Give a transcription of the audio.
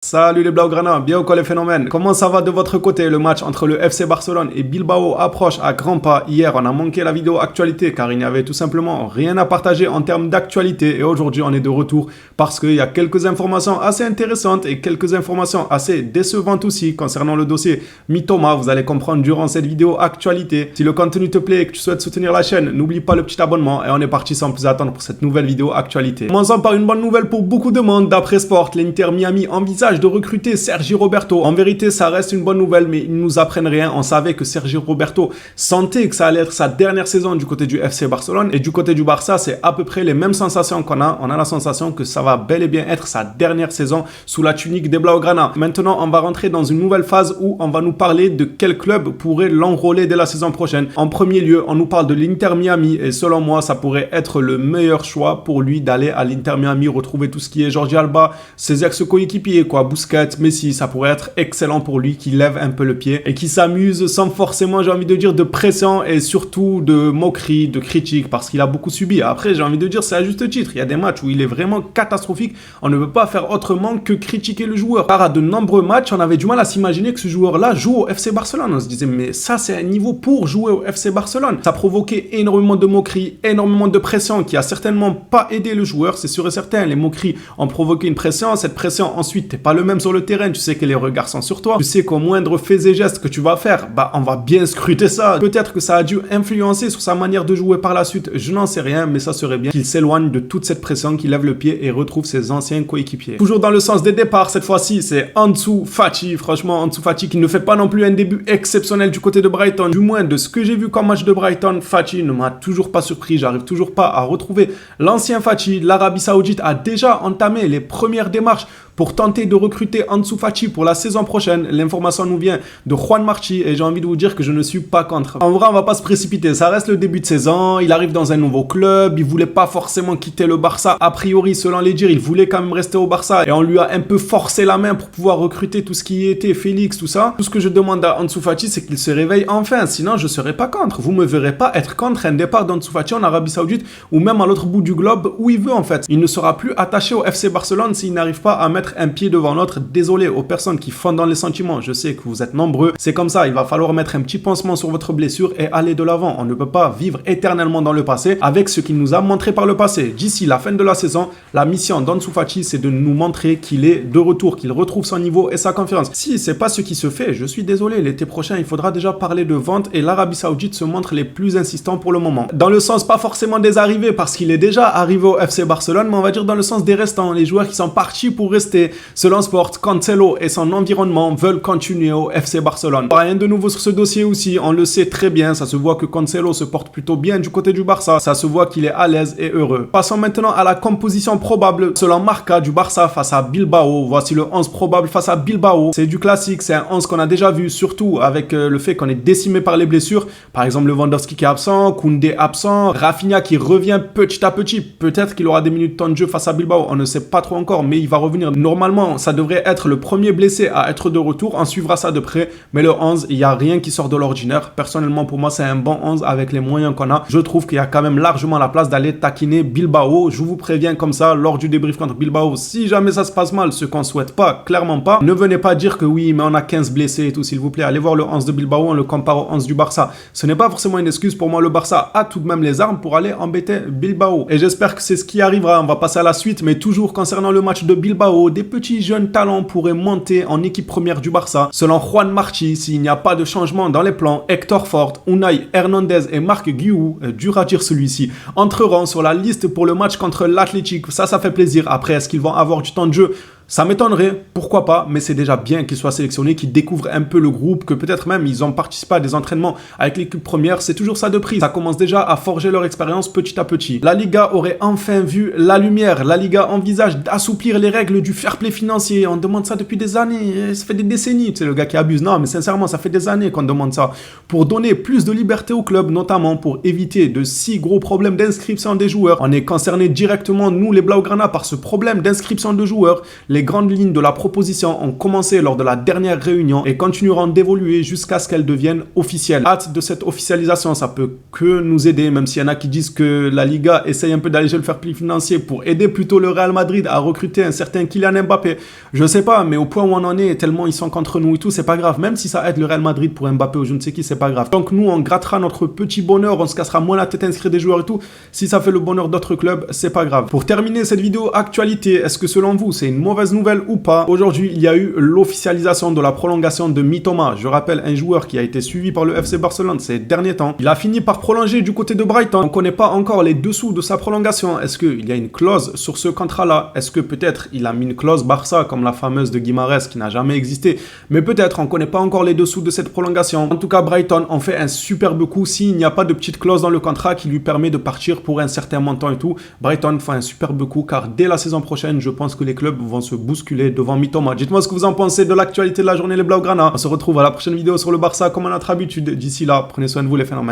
Salut les Blaugrana, bien ou quoi les phénomènes? Comment ça va de votre côté? Le match entre le FC Barcelone et Bilbao approche à grands pas. Hier, on a manqué la vidéo actualité car il n'y avait tout simplement rien à partager en termes d'actualité. Et aujourd'hui, on est de retour parce qu'il y a quelques informations assez intéressantes et quelques informations assez décevantes aussi concernant le dossier Mitoma. Vous allez comprendre durant cette vidéo actualité. Si le contenu te plaît et que tu souhaites soutenir la chaîne, n'oublie pas le petit abonnement et on est parti sans plus attendre pour cette nouvelle vidéo actualité. Commençons par une bonne nouvelle pour beaucoup de monde. D'après Sport, l'Inter Miami envisage de recruter Sergi Roberto. En vérité, ça reste une bonne nouvelle, mais ils ne nous apprennent rien. On savait que Sergi Roberto sentait que ça allait être sa dernière saison du côté du FC Barcelone. Et du côté du Barça, c'est à peu près les mêmes sensations qu'on a. On a la sensation que ça va bel et bien être sa dernière saison sous la tunique des Blaugrana. Maintenant, on va rentrer dans une nouvelle phase où on va nous parler de quel club pourrait l'enrôler dès la saison prochaine. En premier lieu, on nous parle de l'Inter Miami. Et selon moi, ça pourrait être le meilleur choix pour lui d'aller à l'Inter Miami, retrouver tout ce qui est Jordi Alba, ses ex-coéquipiers, Busquets, Messi, ça pourrait être excellent pour lui, qui lève un peu le pied et qui s'amuse sans forcément, j'ai envie de dire, de pression et surtout de moqueries, de critiques, parce qu'il a beaucoup subi. Après, j'ai envie de dire, c'est à juste titre. Il y a des matchs où il est vraiment catastrophique. On ne peut pas faire autrement que critiquer le joueur. Car à de nombreux matchs, on avait du mal à s'imaginer que ce joueur-là joue au FC Barcelone. On se disait, mais ça, c'est un niveau pour jouer au FC Barcelone. Ça provoquait énormément de moqueries, énormément de pression qui a certainement pas aidé le joueur, c'est sûr et certain. Les moqueries ont provoqué une pression. Cette pression, ensuite, t'es pas le même sur le terrain, tu sais que les regards sont sur toi, tu sais qu'au moindre fait et geste que tu vas faire, on va bien scruter ça. Peut-être que ça a dû influencer sur sa manière de jouer par la suite, je n'en sais rien, mais ça serait bien qu'il s'éloigne de toute cette pression, qu'il lève le pied et retrouve ses anciens coéquipiers. Toujours dans le sens des départs, cette fois-ci, c'est Ansu Fati. Franchement, Ansu Fati qui ne fait pas non plus un début exceptionnel du côté de Brighton. Du moins, de ce que j'ai vu comme match de Brighton, Fati ne m'a toujours pas surpris. J'arrive toujours pas à retrouver l'ancien Fati. L'Arabie Saoudite a déjà entamé les premières démarches pour tenter de recruter Ansu Fati pour la saison prochaine. L'information nous vient de Juan Marchi et j'ai envie de vous dire que je ne suis pas contre. En vrai, on va pas se précipiter. Ça reste le début de saison. Il arrive dans un nouveau club. Il voulait pas forcément quitter le Barça. A priori, selon les dires, il voulait quand même rester au Barça et on lui a un peu forcé la main pour pouvoir recruter tout ce qui était Félix, tout ça. Tout ce que je demande à Ansu Fati, c'est qu'il se réveille enfin. Sinon, je serai pas contre. Vous me verrez pas être contre un départ d'Ansu Fati en Arabie Saoudite ou même à l'autre bout du globe où il veut en fait. Il ne sera plus attaché au FC Barcelone s'il n'arrive pas à mettre un pied devant l'autre. Désolé aux personnes qui font dans les sentiments, je sais que vous êtes nombreux, c'est comme ça, il va falloir mettre un petit pansement sur votre blessure et aller de l'avant. On ne peut pas vivre éternellement dans le passé avec ce qu'il nous a montré par le passé. D'ici la fin de la saison, la mission d'Ansu Fati, c'est de nous montrer qu'il est de retour, qu'il retrouve son niveau et sa confiance. Si c'est pas ce qui se fait, je suis désolé, l'été prochain, il faudra déjà parler de vente et l'Arabie Saoudite se montre les plus insistants pour le moment. Dans le sens pas forcément des arrivées parce qu'il est déjà arrivé au FC Barcelone, mais on va dire dans le sens des restants, les joueurs qui sont partis pour rester. Selon Sport, Cancelo et son environnement veulent continuer au FC Barcelone. Rien de nouveau sur ce dossier aussi, on le sait très bien, ça se voit que Cancelo se porte plutôt bien du côté du Barça, ça se voit qu'il est à l'aise et heureux. Passons maintenant à la composition probable selon Marca du Barça face à Bilbao. Voici le 11 probable face à Bilbao. C'est du classique, c'est un 11 qu'on a déjà vu, surtout avec le fait qu'on est décimé par les blessures. Par exemple, Lewandowski qui est absent, Koundé absent, Rafinha qui revient petit à petit. Peut-être qu'il aura des minutes de temps de jeu face à Bilbao, on ne sait pas trop encore, mais il va revenir. Normalement, ça devrait être le premier blessé à être de retour. On suivra ça de près. Mais le 11, il n'y a rien qui sort de l'ordinaire. Personnellement, pour moi, c'est un bon 11 avec les moyens qu'on a. Je trouve qu'il y a quand même largement la place d'aller taquiner Bilbao. Je vous préviens comme ça, lors du débrief contre Bilbao, si jamais ça se passe mal, ce qu'on souhaite pas, clairement pas, ne venez pas dire que oui, mais on a 15 blessés et tout, s'il vous plaît. Allez voir le 11 de Bilbao, on le compare au 11 du Barça. Ce n'est pas forcément une excuse. Pour moi, le Barça a tout de même les armes pour aller embêter Bilbao. Et j'espère que c'est ce qui arrivera. On va passer à la suite, mais toujours concernant le match de Bilbao, des petits jeunes talents pourraient monter en équipe première du Barça. Selon Juan Marchi, s'il n'y a pas de changement dans les plans, Hector Fort, Unai Hernandez et Marc Guiou, dur à dire celui-ci, entreront sur la liste pour le match contre l'Athletic. Ça fait plaisir. Après, est-ce qu'ils vont avoir du temps de jeu ? Ça m'étonnerait, pourquoi pas, mais c'est déjà bien qu'ils soient sélectionnés, qu'ils découvrent un peu le groupe, que peut-être même ils ont participé à des entraînements avec l'équipe première, c'est toujours ça de prix. Ça commence déjà à forger leur expérience petit à petit. La Liga aurait enfin vu la lumière. La Liga envisage d'assouplir les règles du fair play financier. On demande ça depuis des années, ça fait des décennies. C'est le gars qui abuse. Non, mais sincèrement, ça fait des années qu'on demande ça. Pour donner plus de liberté au club, notamment pour éviter de si gros problèmes d'inscription des joueurs. On est concerné directement, nous les Blaugrana, par ce problème d'inscription de joueurs. Les Les grandes lignes de la proposition ont commencé lors de la dernière réunion et continueront d'évoluer jusqu'à ce qu'elles deviennent officielles. Hâte de cette officialisation, ça peut que nous aider, même s'il y en a qui disent que la Liga essaye un peu d'alléger le fair play financier pour aider plutôt le Real Madrid à recruter un certain Kylian Mbappé. Je sais pas, mais au point où on en est, tellement ils sont contre nous et tout, c'est pas grave. Même si ça aide le Real Madrid pour Mbappé ou je ne sais qui, c'est pas grave. Donc nous, on grattera notre petit bonheur, on se cassera moins la tête à inscrire des joueurs et tout. Si ça fait le bonheur d'autres clubs, c'est pas grave. Pour terminer cette vidéo actualité, est-ce que selon vous, c'est une mauvaise nouvelle ou pas? Aujourd'hui, il y a eu l'officialisation de la prolongation de Mitoma. Je rappelle, un joueur qui a été suivi par le FC Barcelone ces derniers temps. Il a fini par prolonger du côté de Brighton. On ne connaît pas encore les dessous de sa prolongation. Est-ce qu'il y a une clause sur ce contrat-là? Est-ce que peut-être il a mis une clause Barça comme la fameuse de Guimarães qui n'a jamais existé? Mais peut-être, on ne connaît pas encore les dessous de cette prolongation. En tout cas, Brighton en fait un superbe coup s'il n'y a pas de petite clause dans le contrat qui lui permet de partir pour un certain montant et tout. Brighton fait un superbe coup car dès la saison prochaine, je pense que les clubs vont se bousculer devant Mitoma. Dites-moi ce que vous en pensez de l'actualité de la journée les Blaugrana. On se retrouve à la prochaine vidéo sur le Barça comme à notre habitude. D'ici là, prenez soin de vous les phénomènes.